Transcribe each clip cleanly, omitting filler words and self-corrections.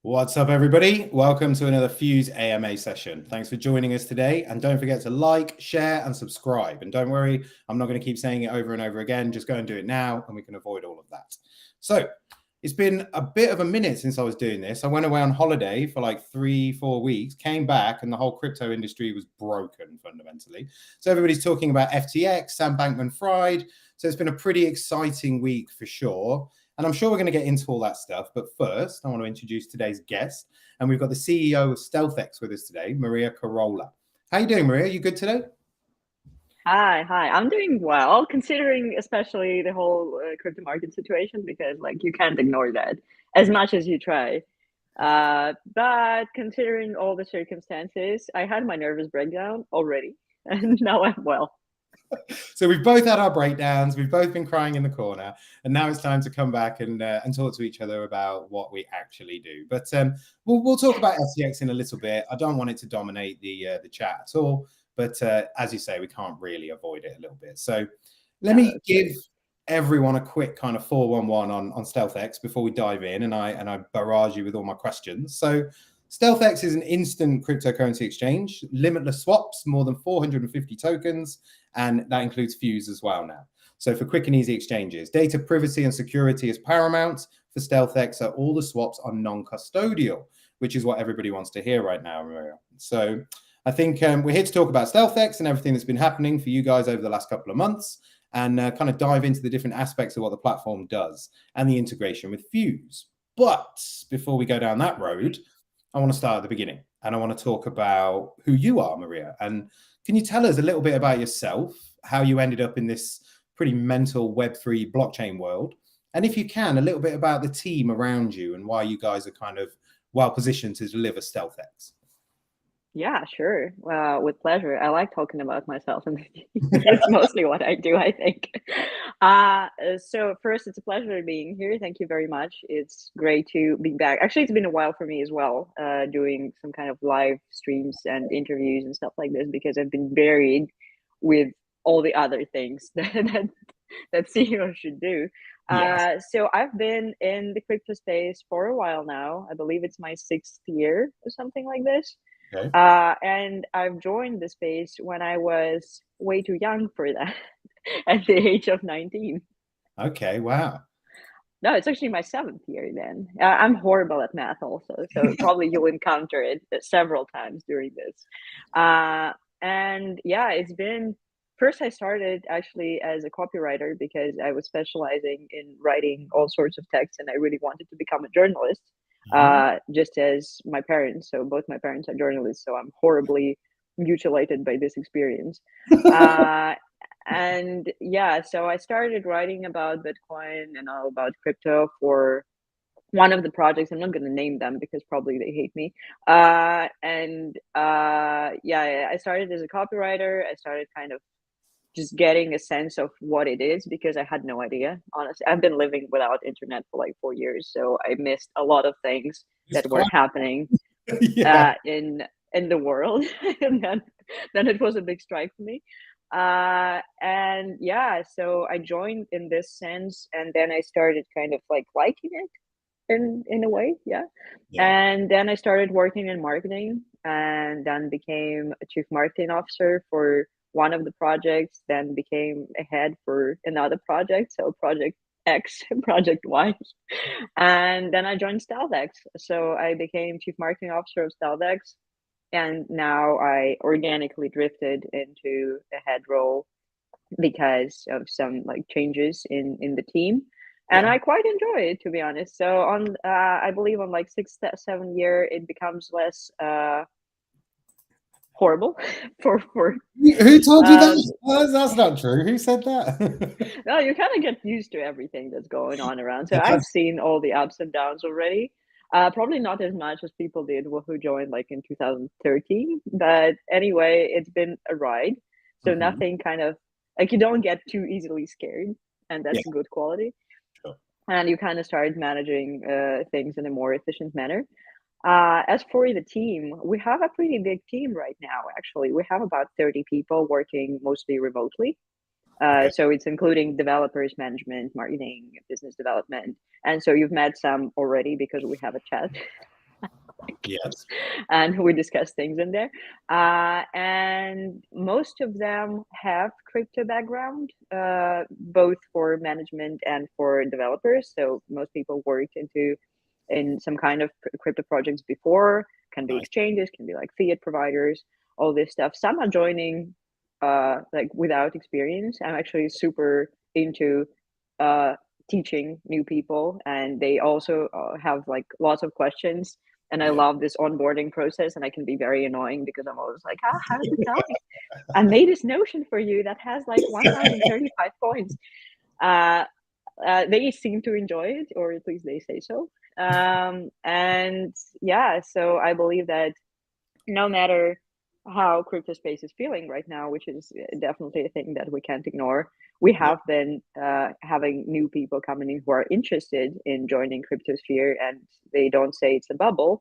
What's up, everybody? Welcome to another Fuse AMA session. Thanks for joining us today. And don't forget to like, share, and subscribe. And don't worry, I'm not going to keep saying it over and over again. Just go and do it now, and we can avoid all of that. So it's been a bit of a minute since I was doing this. I went away on holiday for like 3-4 weeks, came back, and the whole crypto industry was broken fundamentally. So everybody's talking about FTX, Sam Bankman-Fried. So it's been a pretty exciting week for sure. And I'm sure we're going to get into all that stuff. But first, I want to introduce today's guest. And we've got the CEO of StealthX with us today, Maria Carola. How you doing, Maria? You good today? Hi. I'm doing well, considering especially the whole crypto market situation, because like you can't ignore that as much as you try. But considering all the circumstances, I had my nervous breakdown already, and now I'm well. So we've both had our breakdowns. We've both been crying in the corner, and now it's time to come back and talk to each other about what we actually do. But we'll talk about FTX in a little bit. I don't want it to dominate the chat at all. But as you say, we can't really avoid it a little bit. So let me give everyone a quick kind of 411 on StealthX before we dive in, and I barrage you with all my questions. So StealthX is an instant cryptocurrency exchange, limitless swaps, more than 450 tokens, and that includes Fuse as well now. So for quick and easy exchanges, data privacy and security is paramount. For StealthX, so all the swaps are non-custodial, which is what everybody wants to hear right now, Maria. So I think we're here to talk about StealthX and everything that's been happening for you guys over the last couple of months, and kind of dive into the different aspects of what the platform does and the integration with Fuse. But before we go down that road, I want to start at the beginning, and I want to talk about who you are, Maria. And can you tell us a little bit about yourself, how you ended up in this pretty mental Web3 blockchain world? And if you can, a little bit about the team around you and why you guys are kind of well positioned to deliver StealthX. Yeah, sure. With pleasure. I like talking about myself, and it's mostly what I do, I think. So first, it's a pleasure being here. Thank you very much. It's great to be back. Actually, it's been a while for me as well, doing some kind of live streams and interviews and stuff like this, because I've been buried with all the other things that CEO should do. Yes. So I've been in the crypto space for a while now. I believe it's my 6th year or something like this. Okay. And I've joined the space when I was way too young for that, at the age of 19. Okay. Wow. No, it's actually my 7th year then. I'm horrible at math also, so probably you'll encounter it several times during this. And yeah, it's been, first I started actually as a copywriter because I was specializing in writing all sorts of text, and I really wanted to become a journalist, just as my parents. So both my parents are journalists, so I'm horribly mutilated by this experience. And yeah, so I started writing about Bitcoin and all about crypto for one of the projects. I'm not going to name them because probably they hate me. Yeah, I started as a copywriter. I started kind of just getting a sense of what it is because I had no idea. Honestly, I've been living without internet for like 4 years, so I missed a lot of things that were happening Yeah. in the world, and then it was a big strike for me. And yeah, so I joined in this sense, and then I started kind of like liking it in a way, yeah. Yeah. And then I started working in marketing, and then became a chief marketing officer for one of the projects, then became a head for another project, so project X, project Y. And then I joined StealthX. So I became chief marketing officer of StealthX, and now I organically drifted into a head role because of some like changes in the team, and Yeah. I quite enjoy it, to be honest. So on I believe on like 6th, 7th year it becomes less horrible for Who told you that? That's not true. Who said that? no, you kind of get used to everything that's going on around. So I've seen all the ups and downs already. Probably not as much as people did who joined like in 2013, but anyway, it's been a ride. So Hmm. nothing kind of like you don't get too easily scared, and Yeah, that's a good quality. sure. And you kind of start managing things in a more efficient manner. As for the team, we have a pretty big team right now, actually. We have about 30 people working mostly remotely. Okay. So it's including developers, management, marketing, business development. And so you've met some already because we have a chat Yes. and we discuss things in there. And most of them have crypto background, both for management and for developers. So most people worked in some kind of crypto projects before, can be Nice. exchanges, can be like fiat providers, all this stuff. Some are joining like without experience. I'm actually super into uh teaching new people, and they also have like lots of questions, and I Yeah. love this onboarding process, and I can be very annoying because I'm always like, ah, how's it going? I made this notion for you that has like 1035 coins. uh they seem to enjoy it, or at least they say so. And yeah, so I believe that no matter how crypto space is feeling right now, which is definitely a thing that we can't ignore, we Yeah. have been having new people coming in who are interested in joining cryptosphere, and they don't say it's a bubble,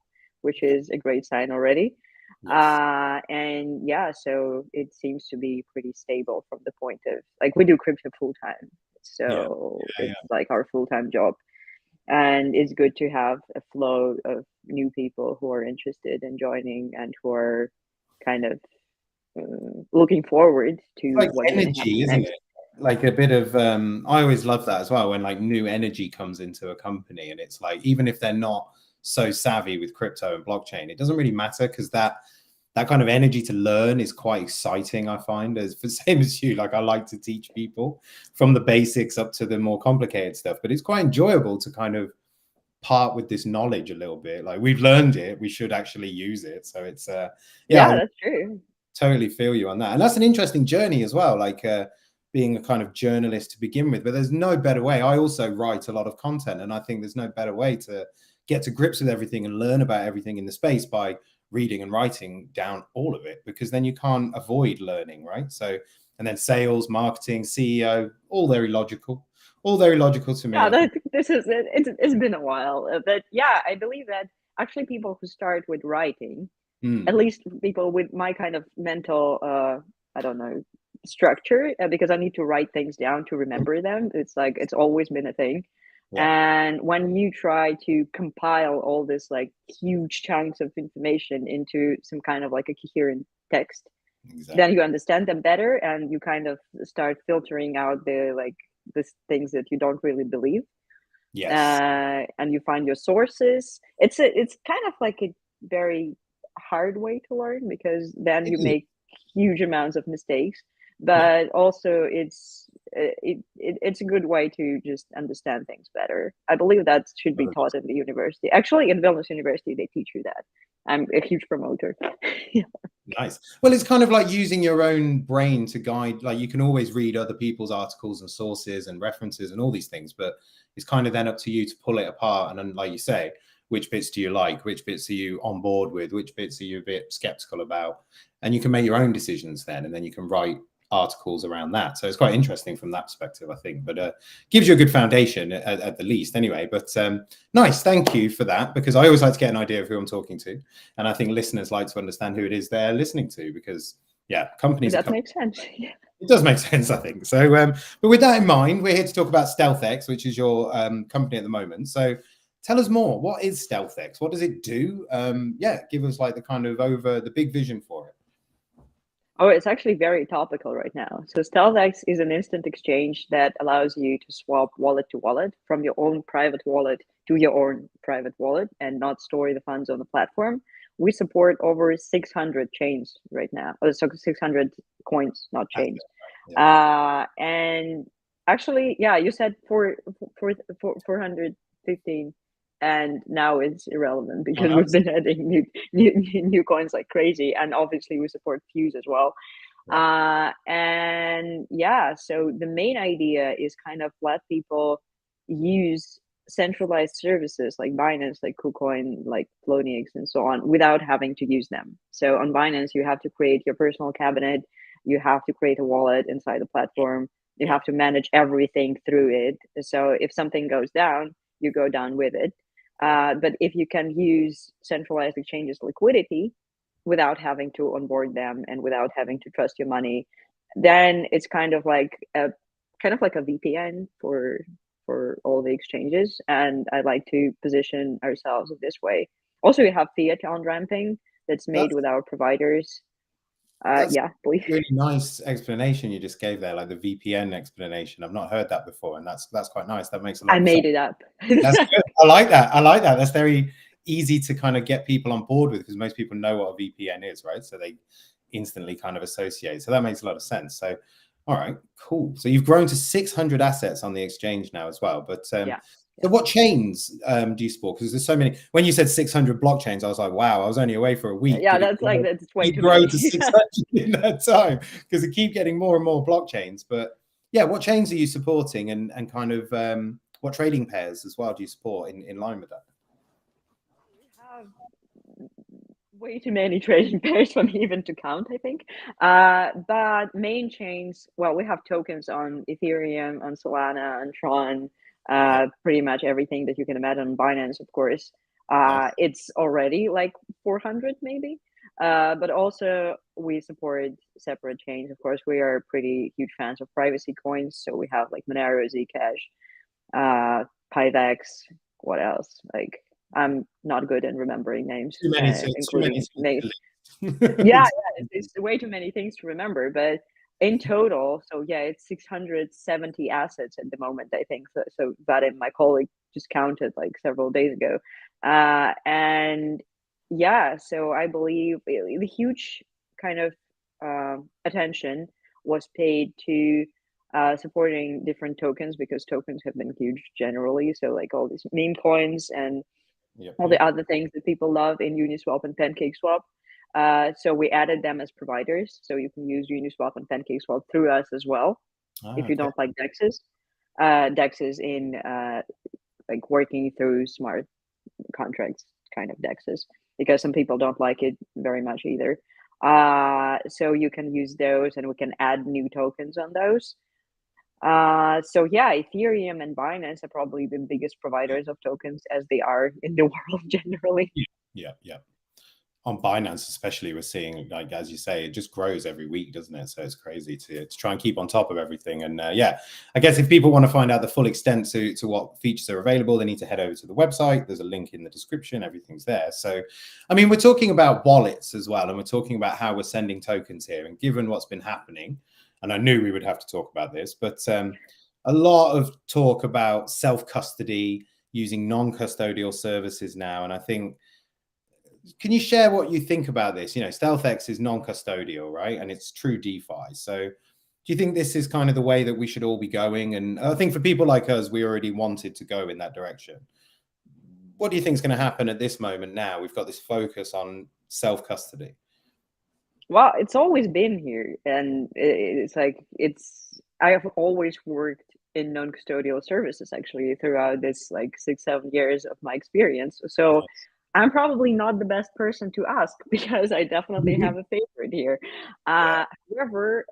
which Yeah. is a great sign already. Yes. And yeah, so it seems to be pretty stable from the point of like we do crypto full time, Yeah. so Yeah. it's like our full time job, and it's good to have a flow of new people who are interested in joining and who are kind of looking forward to Like what's going to energy, happen isn't next. it? Like a bit of I always love that as well when like new energy comes into a company and it's like even if they're not so savvy with crypto and blockchain, it doesn't really matter because that kind of energy to learn is quite exciting. I find as the same as you, like I like to teach people from the basics up to the more complicated stuff, but it's quite enjoyable to kind of part with this knowledge a little bit. Like we've learned it, we should actually use it. So it's yeah, Yeah, I that's true. totally feel you on that. And that's an interesting journey as well, like being a kind of journalist to begin with. But there's no better way. I also write a lot of content, and I think there's no better way to get to grips with everything and learn about everything in the space by reading and writing down all of it, because then you can't avoid learning, right? So, and then sales, marketing, CEO, all very logical to me. Yeah, I think. this is it's been a while, but yeah, I believe that actually people who start with writing, at Mm, least people with my kind of mental, I don't know, structure, because I need to write things down to remember them. It's like it's always been a thing. yeah, And when you try to compile all this like huge chunks of information into some kind of like a coherent text, then exactly. you understand them better, and you kind of start filtering out the things that you don't really believe, Yes. and you find your sources. It's kind of like a very hard way to learn because then It you is. make huge amounts of mistakes, Yeah. but also it's a good way to just understand things better. I believe that should be taught in the university. Actually, in Vilnius University, they teach you that. I'm a huge promoter. Yeah. Nice. Well, it's kind of like using your own brain to guide. Like you can always read other people's articles and sources and references and all these things, but it's kind of then up to you to pull it apart. And then, like you say, which bits do you like? Which bits are you on board with? Which bits are you a bit skeptical about? And you can make your own decisions then, and then you can write articles around that. So it's quite interesting from that perspective, I think. But gives you a good foundation at the least, anyway. But nice, thank you for that, because I always like to get an idea of who I'm talking to. And I think listeners like to understand who it is they're listening to, because yeah, companies are That companies. makes sense. Yeah. It does make sense, I think. So, but with that in mind, we're here to talk about StealthX, which is your company at the moment. So, tell us more. What is StealthX? What does it do? Yeah, give us like the kind of the big vision for it. Oh, it's actually very topical right now. So StealthX is an instant exchange that allows you to swap wallet to wallet from your own private wallet to your own private wallet and not store the funds on the platform. We support over 600 chains right now, so 600 coins, not chains. Yeah, And actually, yeah, you said 415, and now it's irrelevant I because know. we've been adding new coins like crazy, and obviously we support Fuse as well. Yeah, And yeah, so the main idea is kind of let people use centralized services like Binance, like KuCoin, like Poloniex, and so on, without having to use them. So on Binance, you have to create your personal cabinet. You have to create a wallet inside the platform. You have to manage everything through it. So if something goes down, you go down with it. But if you can use centralized exchanges liquidity without having to onboard them and without having to trust your money, then it's kind of like a VPN for all the exchanges. And I like to position ourselves this way. Also, we have fiat on ramping that's made That's with our providers. that's Yeah, please. really nice explanation you just gave there, like the VPN explanation. I've not heard that before, and that's quite nice. That makes a lot I of sense. made it up. That's good. I like that. I like that. That's very easy to kind of get people on board with, because most people know what a VPN is, right? So they instantly kind of associate. So that makes a lot of sense. So, all right, cool. So you've grown to 600 assets on the exchange now as well. But Yeah. so what chains do you support? Because there's so many. When you said 600 blockchains, I was like, wow, I was only away for a week. Yeah, Did that's way too grow many. to 600 in that time? Because they keep getting more and more blockchains. But yeah, what chains are you supporting, and kind of what trading pairs as well do you support in line with that? We have way too many trading pairs for me even to count, I think. But main chains, well, we have tokens on Ethereum, on Solana, on Tron, pretty much everything that you can imagine on Binance, of course. Nice. It's already like 400 maybe. But also we support separate chains. Of course, we are pretty huge fans of privacy coins. So we have like Monero, Zcash, Pyvex, what else? Like, I'm not good in remembering names, Too many, including names. to Yeah, it's way too many things to remember. But in total, so yeah, it's 670 assets at the moment, I think. So that my colleague just counted like several days ago. And yeah, so I believe the huge kind of attention was paid to supporting different tokens, because tokens have been huge generally. So like all these meme coins and all the other things that people love in Uniswap and PancakeSwap. So we added them as providers, so you can use Uniswap and PancakeSwap through us as well if you don't like DEXs. DEXs in like working through smart contracts kind of DEXs, because some people don't like it very much either. So you can use those, and we can add new tokens on those. So yeah, Ethereum and Binance are probably the biggest providers of tokens, as they are in the world generally. Yeah. On Binance, especially, we're seeing, like, as you say, it just grows every week, doesn't it? So it's crazy to try and keep on top of everything. And yeah, I guess if people want to find out the full extent to what features are available, they need to head over to the website. There's a link in the description. Everything's there. So, I mean, we're talking about wallets as well, and we're talking about how we're sending tokens here. And given what's been happening, and I knew we would have to talk about this, but a lot of talk about self-custody, using non-custodial services now. And I think, can you share what you think about this? You know, StealthX is non-custodial, right? And it's true DeFi. So do you think this is kind of the way that we should all be going? And I think for people like us, we already wanted to go in that direction. What do you think is going to happen at this moment now? We've got this focus on self-custody. Well, it's always been here. And it's like, I have always worked in non-custodial services, actually, throughout this like 6-7 years of my experience. So I'm probably not the best person to ask, because I definitely have a favorite here. However,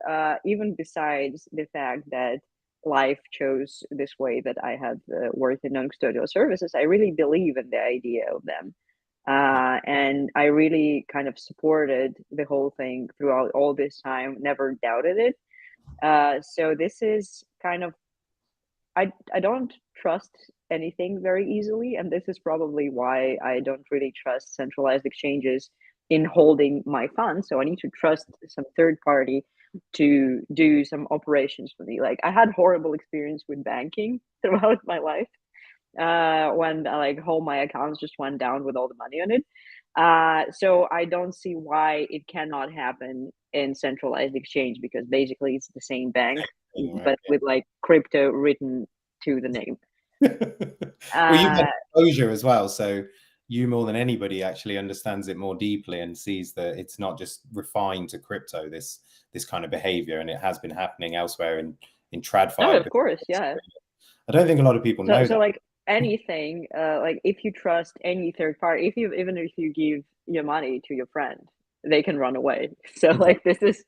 even besides the fact that life chose this way that I have worked in non-custodial services, I really believe in the idea of them. And I really kind of supported the whole thing throughout all this time, never doubted it. So this is kind of, I don't trust anything very easily, and this is probably why I don't really trust centralized exchanges in holding my funds. So I need to trust some third party to do some operations for me. Like, I had horrible experience with banking throughout my life, when like all my accounts just went down with all the money on it. So I don't see why it cannot happen in centralized exchange, because basically it's the same bank, but with like crypto written to the name. Well, you've got exposure as well, so you more than anybody actually understands it more deeply and sees that it's not just refined to crypto, this kind of behavior, and it has been happening elsewhere in TradFi. No, of course, yeah. I don't think a lot of people know so that. like anything, like if you trust any third party, even if you give your money to your friend, they can run away. So like this is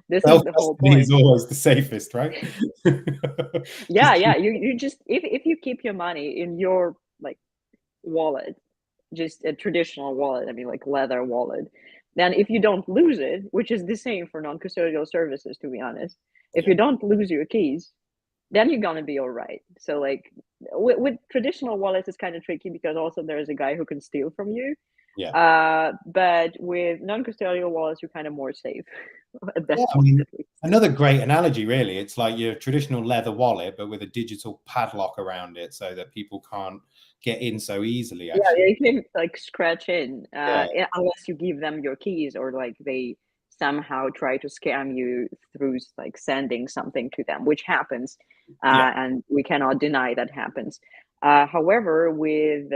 This is the whole Self-custody is point. always the safest, right? Yeah, Just yeah. keep- You just if you keep your money in your like wallet, just a traditional wallet, I mean like leather wallet, then if you don't lose it, which is the same for non-custodial services, to be honest, if yeah, you don't lose your keys, then you're gonna be all right. So like with traditional wallets, it's kind of tricky because also there's a guy who can steal from you. yeah. But with non-custodial wallets, you're kind of more safe at that Yeah, I point, mean, at least. another great analogy, really. It's like your traditional leather wallet, but with a digital padlock around it so that people can't get in so easily, Yeah, actually. they can like scratch in, Yeah, unless you give them your keys or like they somehow try to scam you through like sending something to them, which happens, yeah, and we cannot deny that happens. However, with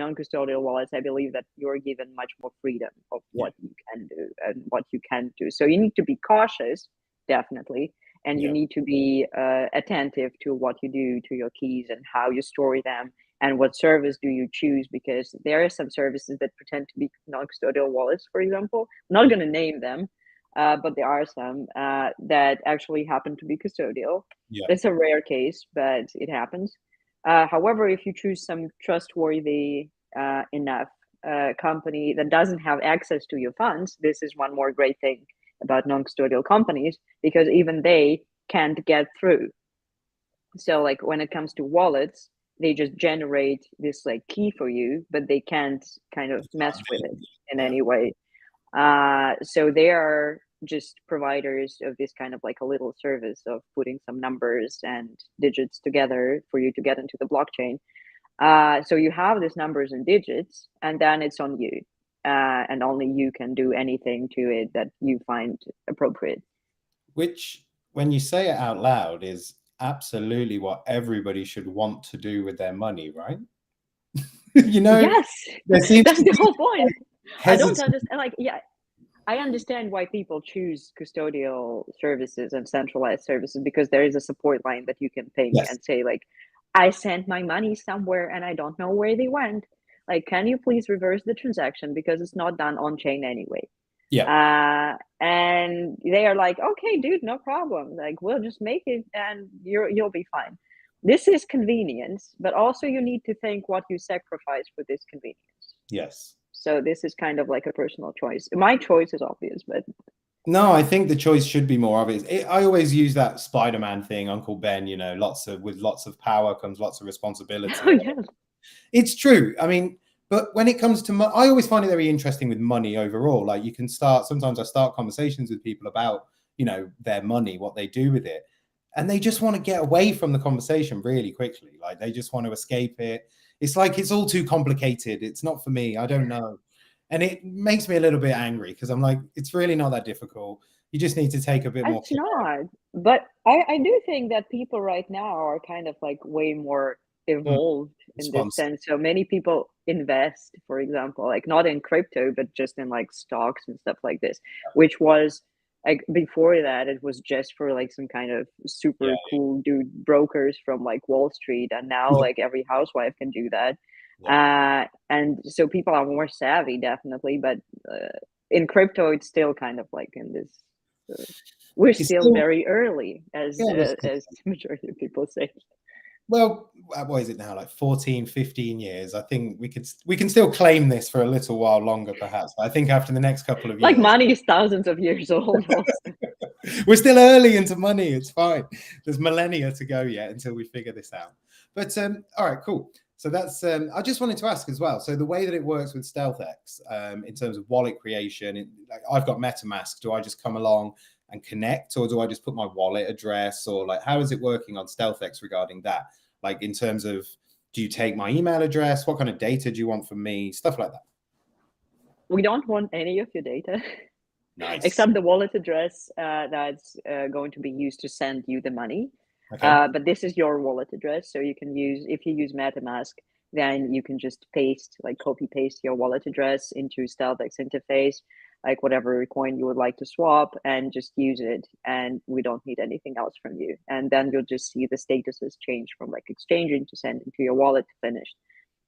non-custodial wallets, I believe that you're given much more freedom of yeah, what you can do and what you can't do. So you need to be cautious, definitely, and you yeah, need to be attentive to what you do to your keys and how you store them and what service do you choose, because there are some services that pretend to be non-custodial wallets, for example. I'm not yeah, going to name them, but there are some that actually happen to be custodial. yeah, It's a rare case, but it happens. However, if you choose some trustworthy enough company that doesn't have access to your funds, this is one more great thing about non-custodial companies, because even they can't get through. So like when it comes to wallets, they just generate this like key for you, but they can't kind of mess with it in yeah. any way. So they are just providers of this kind of like a little service of putting some numbers and digits together for you to get into the blockchain. So you have these numbers and digits, and then it's on you. And only you can do anything to it that you find appropriate. Which, when you say it out loud, is absolutely what everybody should want to do with their money, right? You know, Yes, there seems that's to the be whole point. I don't hesitancy. understand. Like, yeah, I understand why people choose custodial services and centralized services, because there is a support line that you can ping Yes, and say, like, I sent my money somewhere and I don't know where they went. Like, can you please reverse the transaction because it's not done on chain anyway? yeah, And they are like, okay, dude, no problem. Like, we'll just make it and you'll be fine. This is convenience, but also you need to think what you sacrifice for this convenience. yes. So this is kind of like a personal choice. My choice is obvious, but No, I think the choice should be more obvious. I always use that Spider-Man thing, Uncle Ben. You know, lots of power comes lots of responsibility. oh yeah, It's true. I mean, but when it comes to I always find it very interesting with money overall. Like you can start. Sometimes I start conversations with people about their money, what they do with it, and they just want to get away from the conversation really quickly. Like they just want to escape it. It's like it's all too complicated. It's not for me. I don't know. And it makes me a little bit angry because I'm like, it's really not that difficult. You just need to take a bit more it's care. not. But I do think that people right now are kind of like way more Mm, evolved in this response. sense. So many people invest, for example, like not in crypto, but just in like stocks and stuff like this, which was like before that, it was just for like some kind of Yeah, super cool dude brokers from like Wall Street. And now yeah, like every housewife can do that. yeah. And so people are more savvy, definitely. But in crypto, it's still kind of like in this. Uh, we're It's still still very early, yeah. as majority of people say. Well, what is it now? Like 14, 15 years. I think we can still claim this for a little while longer, perhaps. But I think after the next couple of Like years, money is thousands of years old. Also, we're still early into money. It's fine. There's millennia to go yet until we figure this out. But all right, cool. So that's I just wanted to ask as well. So the way that it works with StealthX in terms of wallet creation, like I've got MetaMask. Do I just come along and connect, or do I just put my wallet address, or like how is it working on StealthX regarding that? Like in terms of, do you take my email address? What kind of data do you want from me? Stuff like that. we don't want any of your data Nice. except the wallet address that's going to be used to send you the money. Okay. But this is your wallet address, so you can use, if you use MetaMask, then you can just paste, like copy paste your wallet address into StealthX interface, like whatever coin you would like to swap, and just use it. And we don't need anything else from you. And then you'll just see the statuses change from like exchanging to sending to your wallet to finished.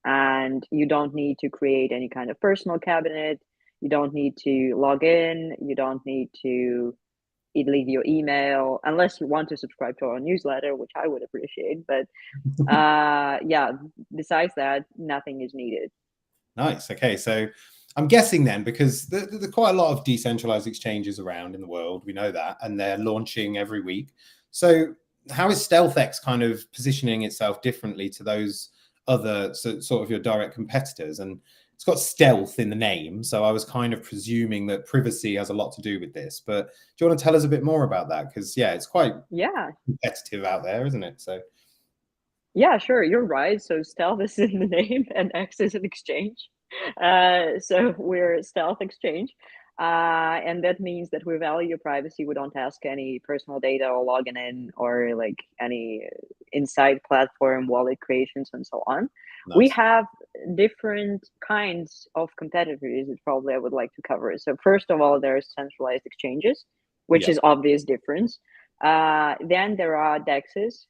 And you don't need to create any kind of personal cabinet. You don't need to log in. You don't need to leave your email, unless you want to subscribe to our newsletter, which I would appreciate. But yeah, besides that, nothing is needed. Nice. Okay, so I'm guessing then, because there are quite a lot of decentralized exchanges around in the world, we know that, and they're launching every week. So how is StealthX kind of positioning itself differently to those other sort of your direct competitors? And it's got stealth in the name, so I was kind of presuming that privacy has a lot to do with this. But do you want to tell us a bit more about that? Because yeah, it's quite competitive out there, isn't it? So yeah, sure, you're right. So stealth is in the name, and X is an exchange. So we're Stealth Exchange. And that means that we value privacy. We don't ask any personal data or login in or like any inside platform wallet creations and so on. We nice. have different kinds of competitors that probably I would like to cover. So first of all, there's centralized exchanges, which Yeah. is obvious difference. Then there are DEXs,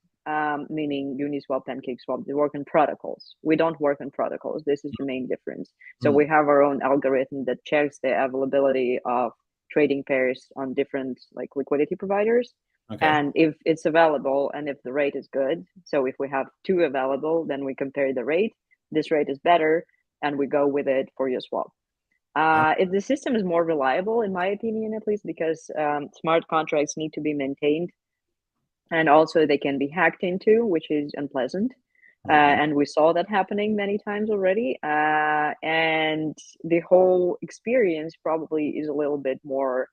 meaning Uniswap, PancakeSwap. They work on protocols. We don't work on protocols. This is the main difference. So we have our own algorithm that checks the availability of trading pairs on different like liquidity providers. Okay. And if it's available and if the rate is good, so if we have two available, then we compare the rate. This rate is better, and we go with it for your swap. If the system is more reliable, in my opinion, at least, because smart contracts need to be maintained, and also they can be hacked into, which is unpleasant. And we saw that happening many times already. And the whole experience probably is a little bit more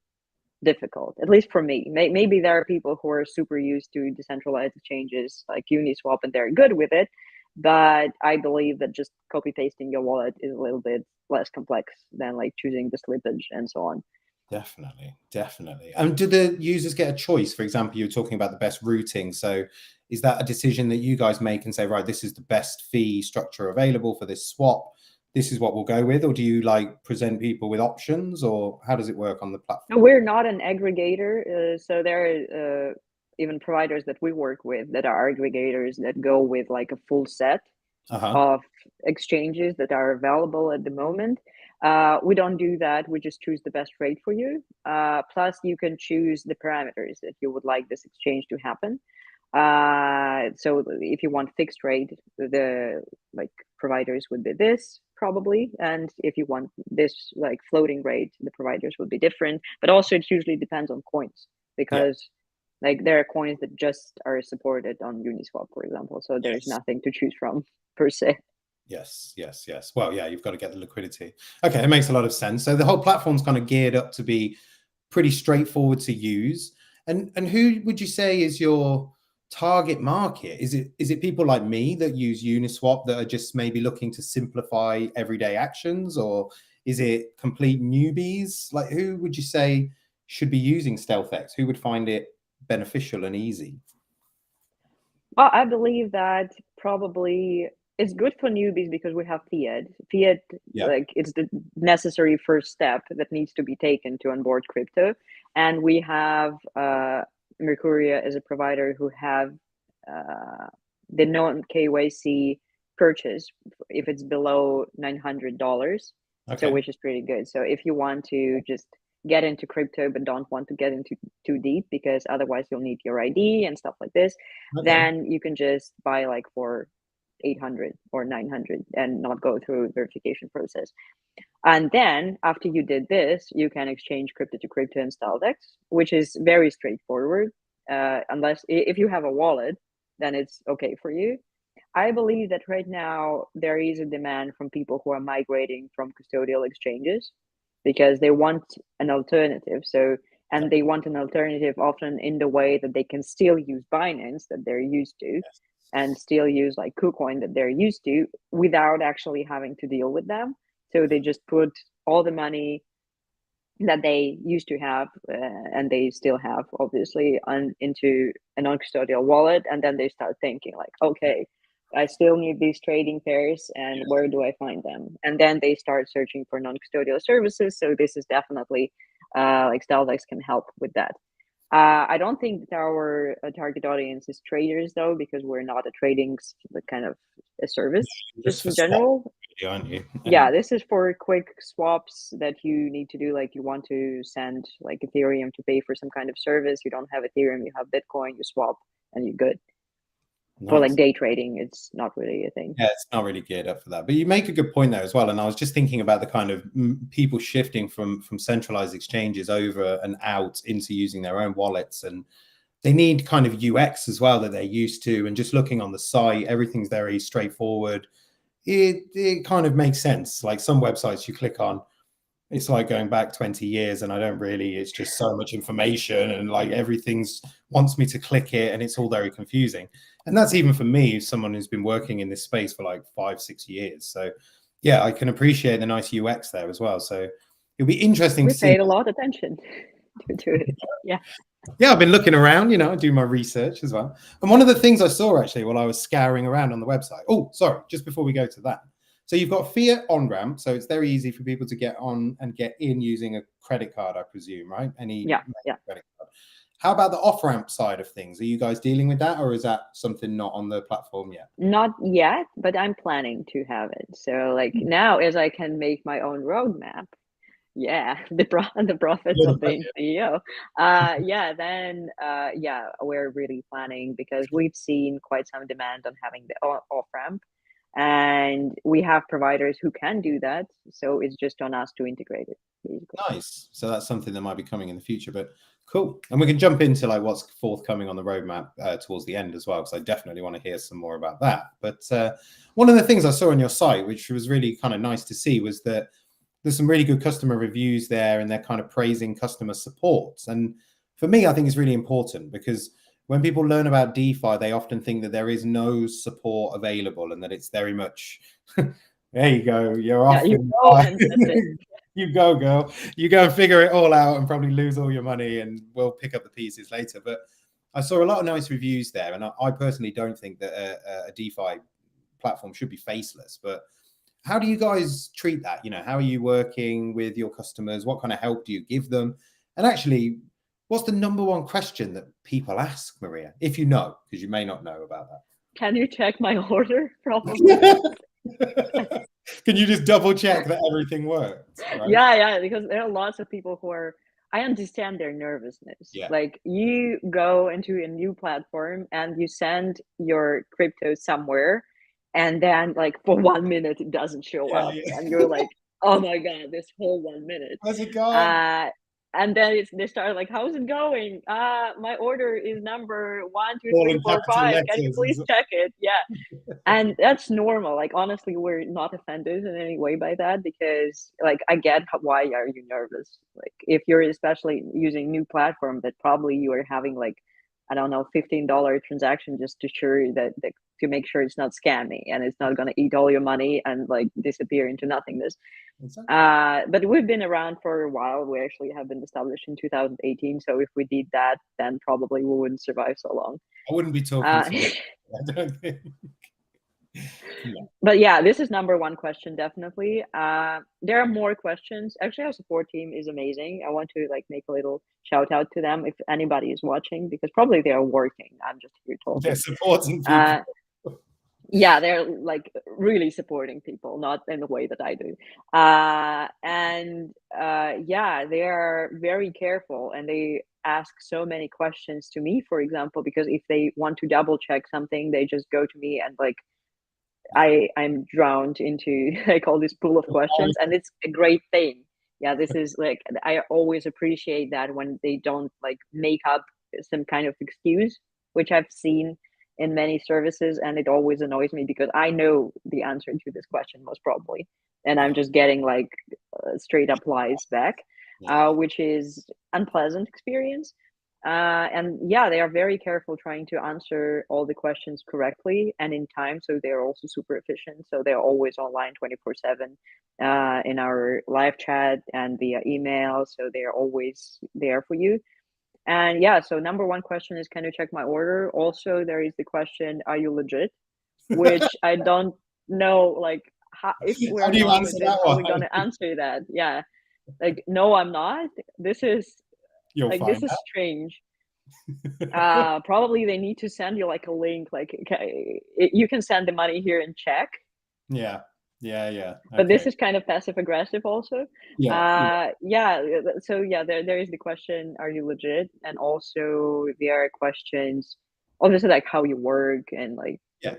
difficult, at least for me. Maybe there are people who are super used to decentralized exchanges like Uniswap and they're good with it. But I believe that just copy pasting your wallet is a little bit less complex than like choosing the slippage and so on. Definitely, definitely. And do the users get a choice? For example, you're talking about the best routing. So is that a decision that you guys make and say, right, this is the best fee structure available for this swap? This is what we'll go with? Or do you like present people with options, or how does it work on the platform? We're not an aggregator. So there are even providers that we work with that are aggregators that go with like a full set of exchanges that are available at the moment. We don't do that. We just choose the best rate for you. Plus, you can choose the parameters that you would like this exchange to happen. So if you want fixed rate, the like providers would be this probably, and if you want this like floating rate, the providers would be different. But also, it usually depends on coins Yeah. because like there are coins that just are supported on Uniswap, for example. So there's Yes. nothing to choose from per se. Yes, yes, yes. Well, yeah, you've got to get the liquidity. Okay, it makes a lot of sense. So the whole platform's kind of geared up to be pretty straightforward to use. And who would you say is your target market? Is it people like me that use Uniswap that are just maybe looking to simplify everyday actions, or is it complete newbies? Like, who would you say should be using StealthX? Who would find it beneficial and easy? Well, I believe that probably it's good for newbies because we have fiat. Fiat, Yeah. like it's the necessary first step that needs to be taken to onboard crypto, and we have Mercuria as a provider who have uh, the non KYC purchase if it's below $900. So Okay. which is pretty good. So if you want to just get into crypto but don't want to get into too deep because otherwise you'll need your ID and stuff like this, Okay. then you can just buy like for 800 or 900 and not go through verification process. And then after you did this, you can exchange crypto to crypto and StyleDex, which is very straightforward. Unless if you have a wallet, then it's okay for you. I believe that right now there is a demand from people who are migrating from custodial exchanges because they want an alternative. So, Yeah. and they want an alternative often in the way that they can still use Binance that they're used to and still use like KuCoin that they're used to without actually having to deal with them. So they just put all the money that they used to have and they still have obviously into a non-custodial wallet, and then they start thinking like, okay, I still need these trading pairs and where do I find them, and then they start searching for non-custodial services. So this is definitely like StyleDex can help with that. I don't think that our target audience is traders though, because we're not a trading kind of a service Just just for in swap. general. aren't you? Yeah, this is for quick swaps that you need to do. Like you want to send like Ethereum to pay for some kind of service. You don't have Ethereum, you have Bitcoin, you swap and you're good. For like Nice. day trading, it's not really a thing. Yeah, it's not really geared up for that. But you make a good point there as well. And I was just thinking about the kind of people shifting from centralized exchanges over and out into using their own wallets, and they need kind of UX as well that they're used to. And just looking on the site, everything's very straightforward. It kind of makes sense. Like some websites you click on, it's like going back 20 years, and I don't really, it's just so much information, and like everything's wants me to click it, and it's all very confusing. And that's even for me, someone who's been working in this space for like 5-6 years. So yeah, I can appreciate the nice UX there as well. So it'll be interesting We to see. paid a lot of attention to it. Yeah. Yeah, I've been looking around, I do my research as well. And one of the things I saw actually while I was scouring around on the website, oh, sorry, just before we go to that. So you've got Fiat on ramp. So it's very easy for people to get on and get in using a credit card, I presume, right? Any Yeah. credit card. How about the off ramp side of things? Are you guys dealing with that, or is that something not on the platform yet? Not yet, but I'm planning to have it. So like now as I can make my own roadmap, yeah, the profits of the CEO. Then we're really planning because we've seen quite some demand on having the off ramp, and we have providers who can do that. So it's just on us to integrate it, basically. Nice. So that's something that might be coming in the future, but cool. And we can jump into like what's forthcoming on the roadmap towards the end as well, because I definitely want to hear some more about that. But one of the things I saw on your site, which was really kind of nice to see, was that there's some really good customer reviews there, and they're kind of praising customer support. And for me, I think it's really important because when people learn about DeFi, they often think that there is no support available and that it's very much, there you go, you're off. You go and that's it. You go, girl. You go and figure it all out and probably lose all your money, and we'll pick up the pieces later. But I saw a lot of nice reviews there, and I personally don't think that a DeFi platform should be faceless. But how do you guys treat that? How are you working with your customers? What kind of help do you give them? And actually, what's the number one question that people ask, Maria? If you know, because you may not know about that. Can you check my order? Probably. Can you just double check that everything works? Right? Yeah, because there are lots of people who are, I understand their nervousness. Yeah. Like you go into a new platform and you send your crypto somewhere, and then like for 1 minute it doesn't show up. Yeah. And you're like, oh my God, this whole 1 minute. How's it going? And then they start like, how's it going? My order is number 1, 2, 3, 4, 5. Can you please check it? Yeah. And that's normal. Like, honestly, we're not offended in any way by that, because like, I get why are you nervous? Like if you're especially using new platform that probably you are having like, I don't know, $15 transaction just to to make sure it's not scammy and it's not going to eat all your money and like disappear into nothingness. Exactly. But we've been around for a while. We actually have been established in 2018. So if we did that, then probably we wouldn't survive so long. I wouldn't be talking to you. I don't think. Yeah. But yeah, this is number one question, definitely. There are more questions. Actually, our support team is amazing. I want to like make a little shout out to them if anybody is watching, because probably they are working. I'm just here talking. They're supporting people. Yeah, they're like really supporting people, not in the way that I do. Yeah, they are very careful, and they ask so many questions to me, for example, because if they want to double check something, they just go to me, and like I'm drowned into like all this pool of questions, and it's a great thing. Yeah, this is like, I always appreciate that when they don't like make up some kind of excuse, which I've seen in many services, and it always annoys me because I know the answer to this question most probably, and I'm just getting like straight up lies back, which is unpleasant experience. And yeah, they are very careful trying to answer all the questions correctly and in time. So they're also super efficient. So they're always online 24/7 in our live chat and via email. So they're always there for you. And yeah, so number one question is, can you check my order? Also, there is the question, are you legit? Which I don't know, like, if we're not legit, how are we going to answer that? Yeah, like, no, I'm not. This is this is strange. Probably they need to send you like a link, like, okay, you can send the money here and check. Yeah. Yeah. But this Okay. is kind of passive aggressive also. Yeah. Yeah. So yeah, there is the question: Are you legit? And also there are questions, obviously, like how you work and like Yeah.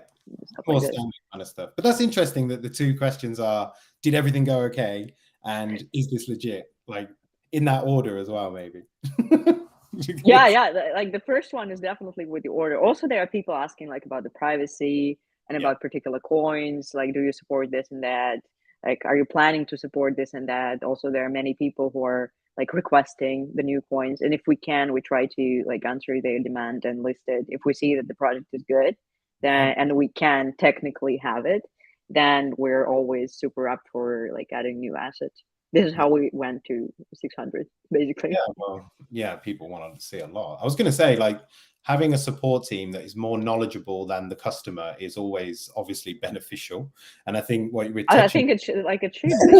stuff like More this. standard kind of stuff. But that's interesting that the two questions are: Did everything go okay? And is this legit? Like in that order as well, maybe. Yeah, Because- yeah. Like the first one is definitely with the order. Also, there are people asking like about the privacy and yeah. about particular coins. Like, do you support this and that? Like, are you planning to support this and that? Also, there are many people who are like requesting the new coins, and if we can, we try to like answer their demand and list it. If we see that the project is good, Yeah. then and we can technically have it, then we're always super up for like adding new assets. This is how we went to 600, basically. Yeah, well, yeah, people want to see a lot. I was going to say, like, having a support team that is more knowledgeable than the customer is always obviously beneficial. And I think what we're I touching think it should like it should be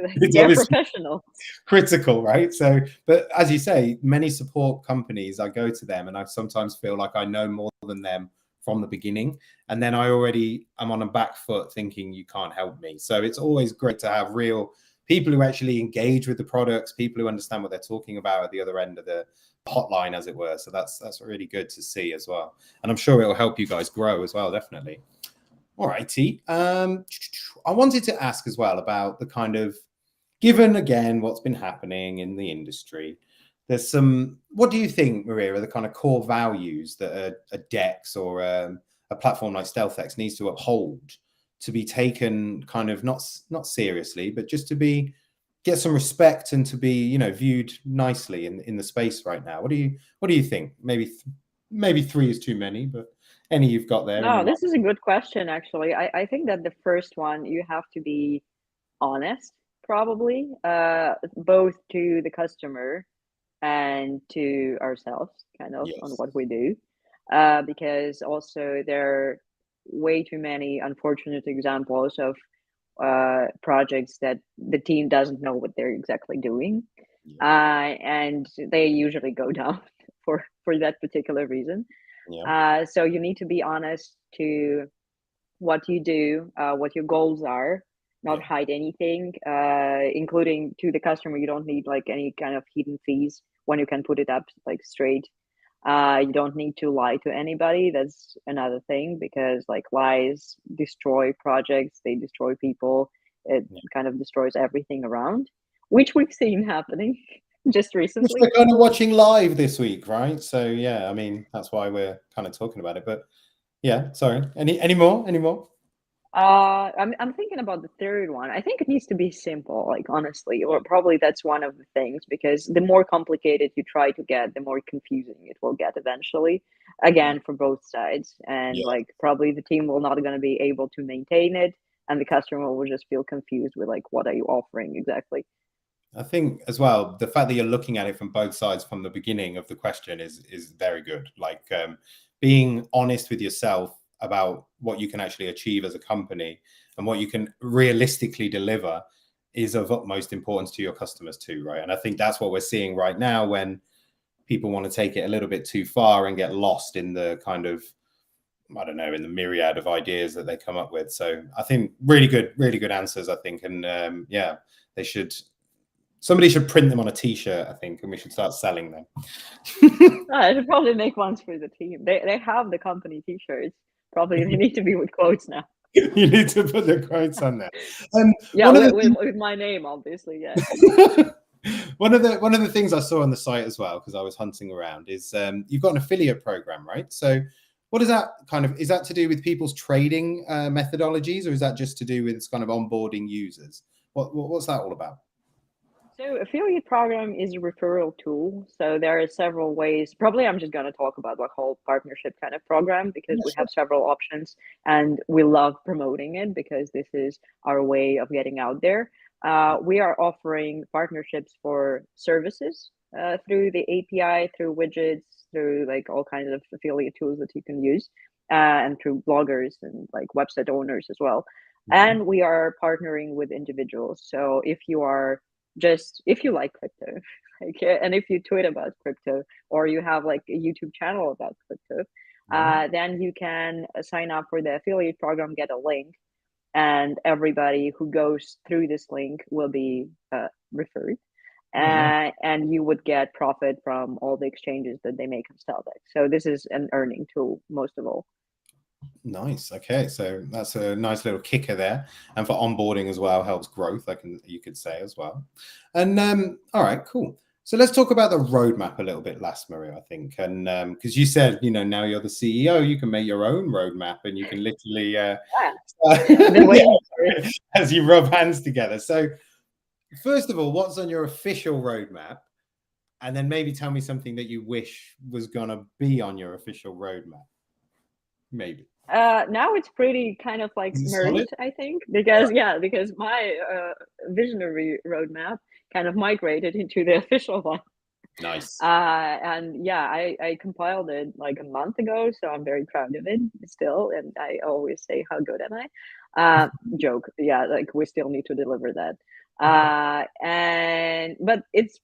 like it's they're obviously professional. critical, right? So, but as you say, many support companies, I go to them and I sometimes feel like I know more than them from the beginning. And then I already am on a back foot thinking you can't help me. So it's always great to have real people who actually engage with the products, people who understand what they're talking about at the other end of the hotline, as it were. So that's really good to see as well. And I'm sure it will help you guys grow as well, definitely. All righty. I wanted to ask as well about the kind of, given again what's been happening in the industry, there's some, what do you think, Maria, are the kind of core values that a DEX or a platform like StealthX needs to uphold to be taken kind of not seriously, but just to be, get some respect and to be, you know, viewed nicely in the space right now? What do you think? Maybe three is too many, but any you've got there in your No, mind? this is a good question actually. I think that the first one you have to be honest, probably, both to the customer and to ourselves, kind of on Yes. what we do. Because also there are way too many unfortunate examples of projects that the team doesn't know what they're exactly doing, Yeah. and they usually go down for that particular reason. Yeah. So you need to be honest to what you do, what your goals are, not Yeah. hide anything, including to the customer. You don't need like any kind of hidden fees when you can put it up like straight. You don't need to lie to anybody. That's another thing because like lies destroy projects, they destroy people. It Yeah. kind of destroys everything around, which we've seen happening just Which recently. we're kind of watching live this week, right? So yeah, I mean that's why we're kind of talking about it. But yeah, sorry. Any more? Any more? I'm thinking about the third one. I think it needs to be simple, like honestly, Yeah. or probably that's one of the things because the more complicated you try to get, the more confusing it will get eventually. Mm. Again, for both sides, and Yeah. like probably the team will not going to be able to maintain it, and the customer will just feel confused with like, what are you offering exactly? I think as well the fact that you're looking at it from both sides from the beginning of the question is very good. Like being honest with yourself about what you can actually achieve as a company and what you can realistically deliver is of utmost importance to your customers too, right? And I think that's what we're seeing right now when people want to take it a little bit too far and get lost in the kind of, I don't know, in the myriad of ideas that they come up with. So I think really good answers, I think. And yeah, they should, somebody should print them on a t-shirt, I think, and we should start selling them. I should probably make ones for the team. They have the company T-shirts. Probably they need to be with quotes now. You need to put the quotes on there. Yeah, One of the with my name, obviously. Yeah. things, one of the things I saw on the site as well, because I was hunting around, is you've got an affiliate program, right? So what is that kind of, is that to do with people's trading methodologies, or is that just to do with kind of onboarding users? What's that all about? So affiliate program is a referral tool. So there are several ways. Probably I'm just going to talk about the whole partnership kind of program because Yeah, we sure. have several options and we love promoting it because this is our way of getting out there. We are offering partnerships for services through the API, through widgets, through like all kinds of affiliate tools that you can use, and through bloggers and like website owners as well. Mhm. And we are partnering with individuals. So if you are just if you like crypto like and if you tweet about crypto or you have like a YouTube channel about crypto, Yeah. then you can sign up for the affiliate program, get a link, and everybody who goes through this link will be referred. Oh, no. And you would get profit from all the exchanges that they make on StyleDeck. So this is an earning tool most of all. Nice. Okay, so that's a nice little kicker there, and for onboarding as well, helps growth. You could say as well. And all right, cool. So let's talk about the roadmap a little bit, last, Maria. I think, and because you said, now you're the CEO, you can make your own roadmap, and you can literally as you rub hands together. So first of all, what's on your official roadmap? And then maybe tell me something that you wish was gonna be on your official roadmap. Maybe. Now it's pretty kind of like merged, I think, because my visionary roadmap kind of migrated into the official one. Nice. And yeah, I compiled it like a month ago, so I'm very proud of it still. And I always say, how good am I? Joke. Yeah, like we still need to deliver that. But it's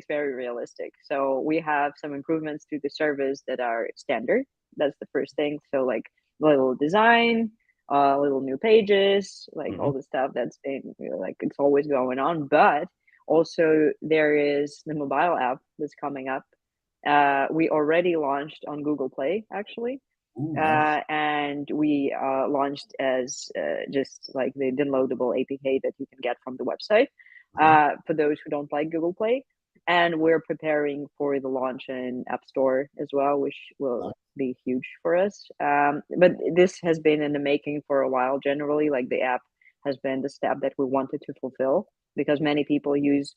very realistic. So we have some improvements to the service that are standard. That's the first thing. So like little design, little new pages, like all the stuff that's been like it's always going on. But also there is the mobile app that's coming up. We already launched on Google Play actually. Ooh, nice. And we launched as just like the downloadable APK that you can get from the website for those who don't like Google Play. And we're preparing for the launch in App Store as well, which will be huge for us. But this has been in the making for a while. Generally, like the app has been the step that we wanted to fulfill because many people use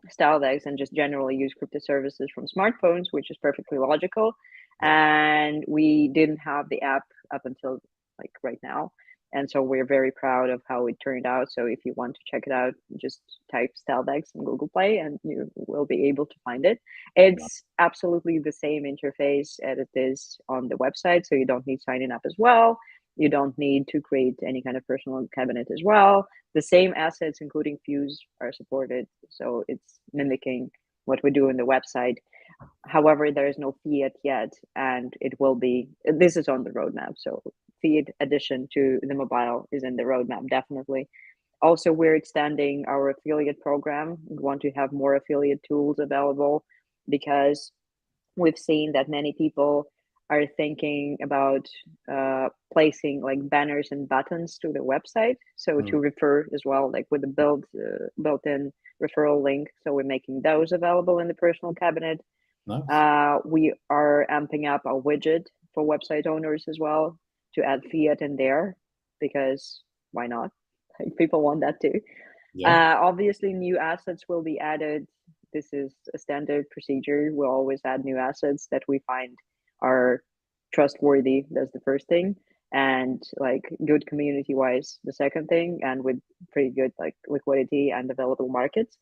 StyleDeck and just generally use crypto services from smartphones, which is perfectly logical. And we didn't have the app up until like right now. And so we're very proud of how it turned out. So if you want to check it out, just type StyleDeck in Google Play and you will be able to find it. It's absolutely the same interface as it is on the website. So you don't need signing up as well. You don't need to create any kind of personal cabinet as well. The same assets, including Fuse, are supported. So it's mimicking what we do in the website. However, there is no fiat yet, and it will be. This is on the roadmap. So fiat addition to the mobile is in the roadmap, definitely. Also, we're extending our affiliate program. We want to have more affiliate tools available because we've seen that many people are thinking about placing like banners and buttons to the website, so to refer as well, like with the built-in referral link. So we're making those available in the personal cabinet. Nice. We are amping up a widget for website owners as well to add fiat in there because why not? Like people want that too. Obviously, new assets will be added. This is a standard procedure. We'll always add new assets that we find are trustworthy. That's the first thing. And like good community wise, the second thing, and with pretty good like liquidity and available markets.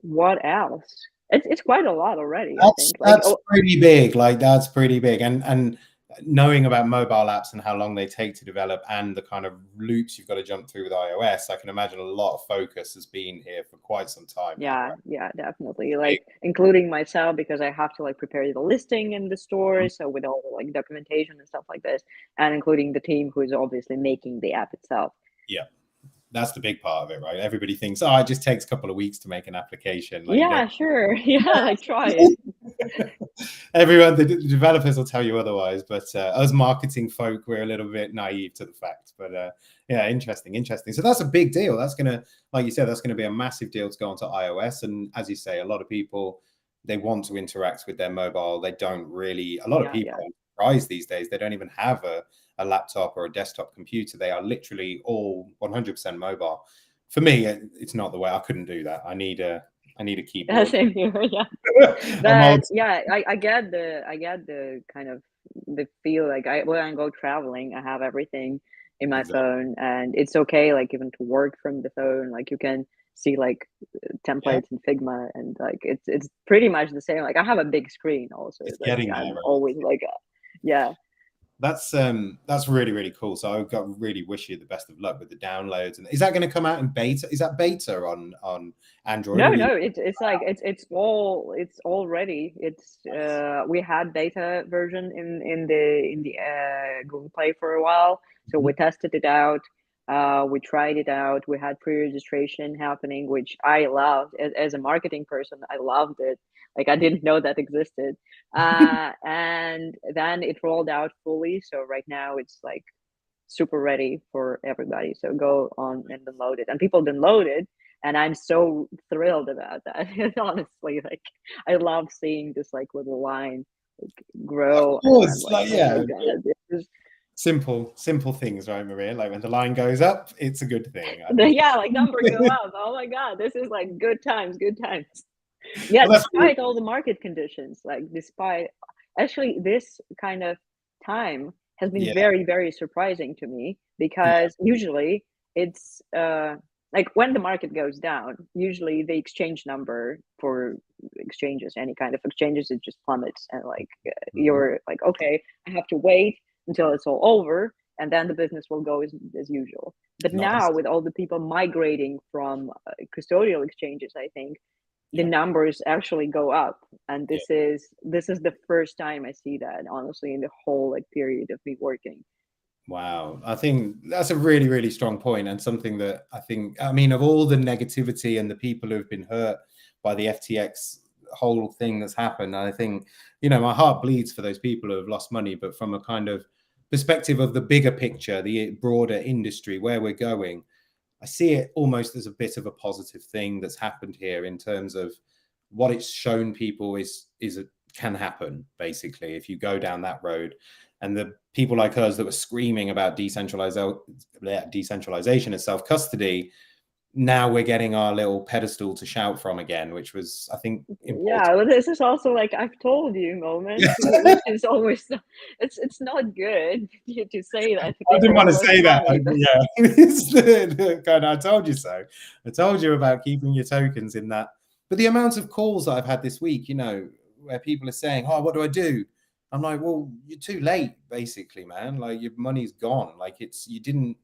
What else? It's quite a lot already. I think That's pretty big. Like that's pretty big. And knowing about mobile apps and how long they take to develop and the kind of loops you've got to jump through with iOS, I can imagine a lot of focus has been here for quite some time. Yeah, definitely. Like including myself because I have to like prepare the listing in the store, so with all the like documentation and stuff like this, and including the team who is obviously making the app itself. Yeah. That's the big part of it, right? Everybody thinks, oh, it just takes a couple of weeks to make an application. Like, yeah, sure. Yeah, like try it. Everyone, the developers will tell you otherwise, but us marketing folk, we're a little bit naive to the fact. But yeah, interesting. So that's a big deal. That's going to, like you said, that's going to be a massive deal to go onto iOS. And as you say, a lot of people, they want to interact with their mobile. They don't really, a lot of people are surprised these days. They don't even have a laptop or a desktop computer. They are literally all 100% mobile. For me, it's not the way. I couldn't do that. I need a keyboard. Same here, yeah. Yeah, I get the kind of the feel like when I go traveling, I have everything in my phone, and it's okay. Like even to work from the phone, like you can see like templates in Figma, and like it's pretty much the same. Like I have a big screen also. It's like getting I'm there, right? always like, yeah. That's really really cool. So I got really wish you the best of luck with the downloads. And is that going to come out in beta? Is that beta on Android, No, or are you? no, it's like it's all ready. It's we had beta version in the Google Play for a while, so we tested it out. We tried it out. We had pre-registration happening, which I loved as a marketing person. I loved it. Like I didn't know that existed. And then it rolled out fully. So right now it's like super ready for everybody. So go on and download it. And people download it, and I'm so thrilled about that. Honestly, like I love seeing this like little line like Of grow, and I'm course, like, like oh my yeah, god, this is simple things, right, Maria? Like when the line goes up, it's a good thing. I the, think. yeah, like number go up. Oh my god, this is like good times, good times. Yeah, Well, that's despite all the market conditions, like despite actually this kind of time has been yeah, very, very surprising to me yeah, because usually it's like when the market goes down, usually the exchange number for exchanges, any kind of exchanges, it just plummets, and like mhm, you're like, okay, I have to wait until it's all over, and then the business will go as usual. But now nice. with all the people migrating from custodial exchanges, I think the Yeah, numbers actually go up, and yeah. this is the first time I see that, honestly, in the whole like period of me working. Wow. I think that's a really, really strong point, and something that I think, I mean, of all the negativity and the people who have been hurt by the FTX whole thing that's happened, I think, my heart bleeds for those people who have lost money, but from a kind of perspective of the bigger picture, the broader industry, where we're going, I see it almost as a bit of a positive thing that's happened here in terms of what it's shown people is can happen basically if you go down that road. And the people like us that were screaming about decentralization and self custody, now we're getting our little pedestal to shout from again, which was, I think, important. Yeah, well, this is also like I've told you moment, which is always it's not good to say that to I didn't people want who to lost say that. money, but Yeah, it's the kind of, I told you so. I told you about keeping your tokens in that. But the amount of calls that I've had this week, where people are saying, "Oh, what do I do?" I'm like, "Well, you're too late, basically, man. Like your money's gone. Like you didn't."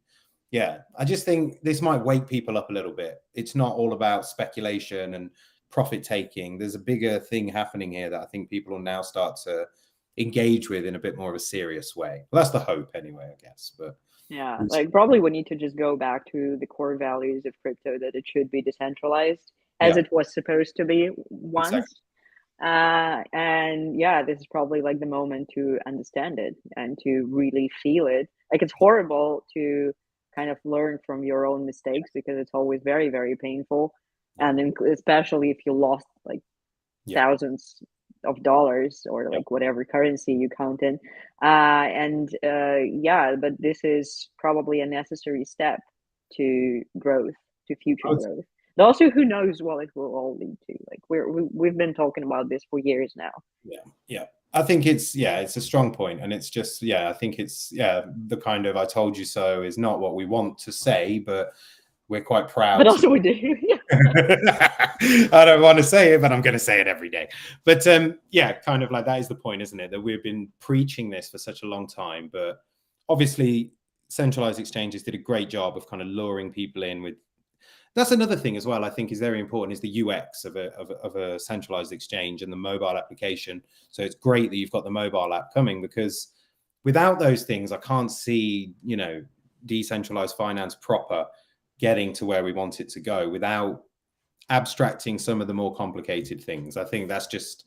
Yeah, I just think this might wake people up a little bit. It's not all about speculation and profit taking. There's a bigger thing happening here that I think people will now start to engage with in a bit more of a serious way. Well, that's the hope anyway, I guess. But yeah, like probably we need to just go back to the core values of crypto, that it should be decentralized as yeah, it was supposed to be exactly. once. And yeah, this is probably like the moment to understand it and to really feel it. Like it's horrible to kind of learn from your own mistakes because it's always very, very painful. Yeah, And then especially if you lost like yeah, thousands of dollars or yeah. like whatever currency you count in. And yeah, but this is probably a necessary step to growth, to future I would, growth. But also, who knows what it will all lead to? Like we've been talking about this for years now. yeah, yeah. I think it's a strong point, and it's just, I think it's, the kind of "I told you so" is not what we want to say, but we're quite But proud to. also, we do. I don't want to say it, but I'm going to say it every day. But kind of like that is the point, isn't it? That we've been preaching this for such a long time, but obviously centralized exchanges did a great job of kind of luring people in with. That's another thing as well. I think is very important is the UX of a centralized exchange and the mobile application. So it's great that you've got the mobile app coming, because without those things, I can't see decentralized finance proper getting to where we want it to go without abstracting some of the more complicated things. I think that's just,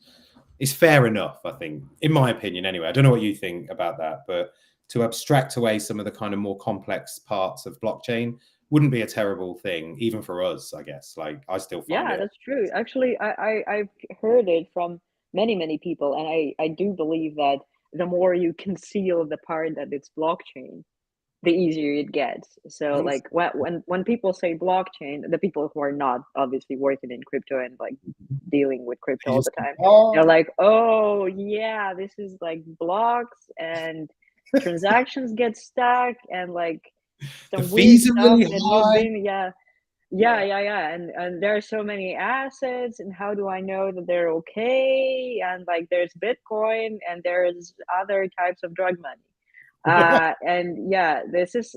it's fair enough, I think, in my opinion anyway. I don't know what you think about that, but to abstract away some of the kind of more complex parts of blockchain wouldn't be a terrible thing, even for us, I guess. Like I still find Yeah, it. that's true. Actually, I've heard it from many, many people, and I do believe that the more you conceal the part that it's blockchain, the easier it gets. So Oh, like when people say blockchain, the people who are not obviously working in crypto and like dealing with crypto you all the just, time, they're oh, like, oh yeah, this is like blocks and transactions get stuck and like the some weird fees are stuff really that you've high. been, yeah, yeah, Yeah. yeah, yeah. And there are so many assets, and how do I know that they're okay? And like there's Bitcoin and there's other types of drug money. And yeah, this is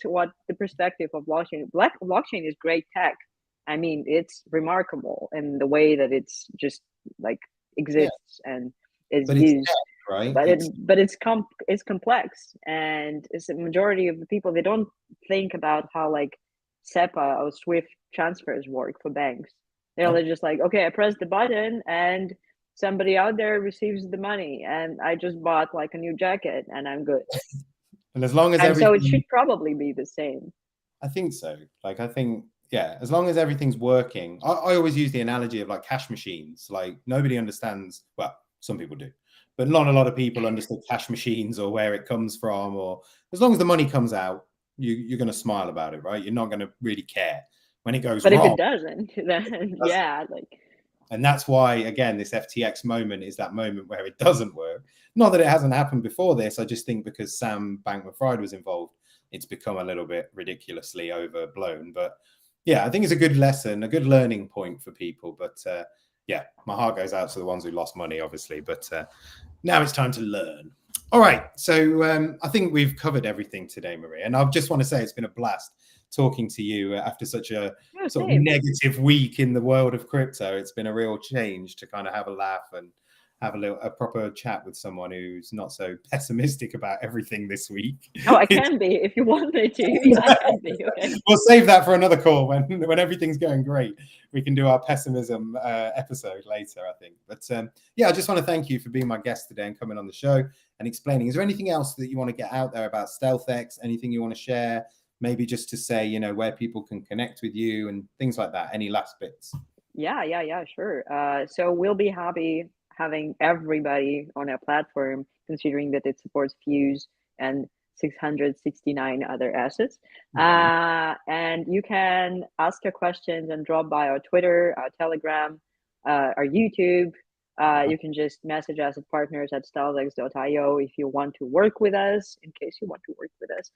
what the perspective of blockchain. Blockchain is great tech. I mean, it's remarkable in the way that it's just like Yeah, exists and is but it's used. tech, right? But it's complex, and it's a majority of the people, they don't think about how like SEPA or Swift transfers work for banks. They're No. just like, okay, I press the button and somebody out there receives the money, and I just bought like a new jacket and I'm good. And as long as And so it everything, should probably be the same. I think so. Like, I think, yeah, as long as everything's working, I always use the analogy of like cash machines. Like, nobody understands, well, some people do, but not a lot of people understand cash machines or where it comes from. Or as long as the money comes out, you're going to smile about it, right? You're not going to really care when it goes But if wrong. it doesn't, then yeah, like And that's why, again, this FTX moment is that moment where it doesn't work. Not that it hasn't happened before this. I just think because Sam Bankman-Fried was involved, it's become a little bit ridiculously overblown. But yeah, I think it's a good lesson, a good learning point for people. But yeah, my heart goes out to the ones who lost money, obviously. But now it's time to learn. All right. So I think we've covered everything today, Maria. And I just want to say it's been a blast talking to you after such a oh, sort of same. negative week in the world of crypto. It's been a real change to kind of have a laugh and have a proper chat with someone who's not so pessimistic about everything this week. Oh, I can be if you want me to. Yeah, I can be. Okay. We'll save that for another call when everything's going great. We can do our pessimism episode later, I think. But yeah, I just want to thank you for being my guest today and coming on the show and explaining. Is there anything else that you want to get out there about StealthX? Anything you want to share? Maybe just to say, you know, where people can connect with you and things like that. Any last bits? Yeah, sure. So we'll be happy having everybody on our platform, considering that it supports Fuse and 669 other assets. And you can ask your questions and drop by our Twitter, our Telegram, our YouTube. You can just message us at partners@stealthx.io if you want to work with us, in case you want to work with us.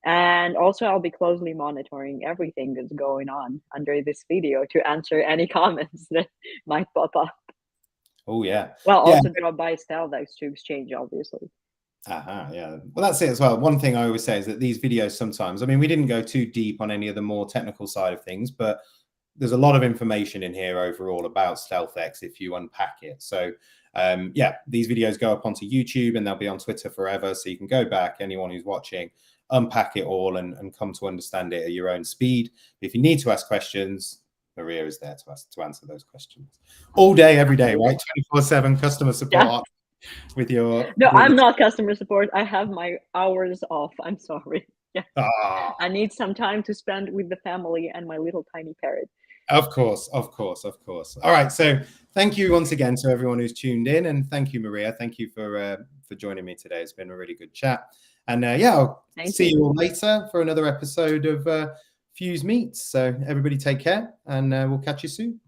And also, I'll be closely monitoring everything that's going on under this video to answer any comments that might pop up. Oh, yeah. Well, Yeah. also drop by StealthX to exchange, obviously. Yeah. Well, that's it as well. One thing I always say is that these videos sometimes, I mean, we didn't go too deep on any of the more technical side of things, but there's a lot of information in here overall about StealthX if you unpack it. So yeah, these videos go up onto YouTube and they'll be on Twitter forever. So you can go back, anyone who's watching, unpack it all and come to understand it at your own speed. If you need to ask questions, Maria is there to answer those questions all day, every day, right? 24/7 customer support. Yeah. With your No, I'm not customer support. I have my hours off. I'm sorry. Yeah. I need some time to spend with the family and my little tiny parrot. Of course. All right. So thank you once again to everyone who's tuned in, and thank you, Maria. Thank you for joining me today. It's been a really good chat. And yeah, I'll see you all later for another episode of Fuse Meets. So everybody take care, and we'll catch you soon.